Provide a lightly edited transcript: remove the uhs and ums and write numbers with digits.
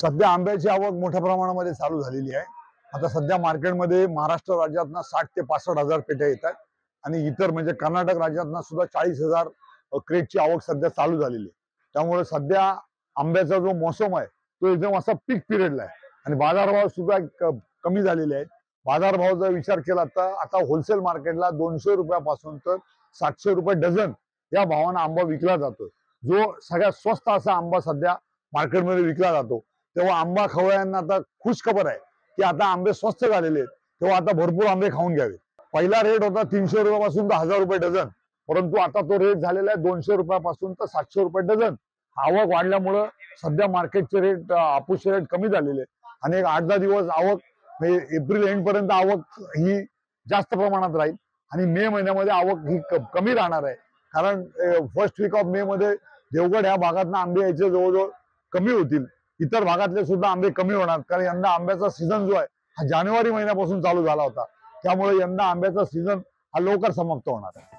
सध्या आंब्याची आवक मोठ्या प्रमाणामध्ये चालू झालेली आहे। आता सध्या मार्केटमध्ये महाराष्ट्र राज्यातनं 60 ते 65 हजार पेट्या येत आहेत आणि इतर म्हणजे कर्नाटक राज्यातनं सुद्धा 40,000 क्रेटची आवक सध्या चालू झालेली आहे। त्यामुळे सध्या आंब्याचा जो मोसम आहे तो एकदम असा पीक पिरियडला आहे आणि बाजारभाव सुद्धा कमी झालेले आहेत। बाजारभावाचा विचार केला तर आता होलसेल मार्केटला 200 रुपयापासून तर 700 रुपये डझन या भावानं आंबा विकला जातो, जो सगळ्यात स्वस्त असा आंबा सध्या मार्केटमध्ये विकला जातो। तेव्हा आंबा खवय्यांना आता खुश खबर आहे की आता आंबे स्वस्त झालेले आहेत, तेव्हा आता भरपूर आंबे खाऊन घ्यावे। पहिला रेट होता 300 रुपयापासून तर 1000 रुपये डझन, परंतु आता तो रेट झालेला आहे 200 रुपयापासून तर 700 रुपये डझन। आवक वाढल्यामुळं सध्या मार्केटचे रेट हापूसचे रेट कमी झालेले आहेत आणि एक 8-10 दिवस आवक म्हणजे एप्रिल एंड पर्यंत आवक ही जास्त प्रमाणात राहील आणि मे महिन्यामध्ये आवक ही कमी राहणार आहे। कारण फर्स्ट वीक ऑफ मे मध्ये देवगड ह्या भागातनं आंबे यायचे जवळजवळ कमी होतील, इतर भागातले सुद्धा आंबे कमी होणार। कारण यंदा आंब्याचा सीझन जो आहे हा जानेवारी महिन्यापासून चालू झाला होता, त्यामुळे यंदा आंब्याचा सीझन हा लवकर समाप्त होणार आहे।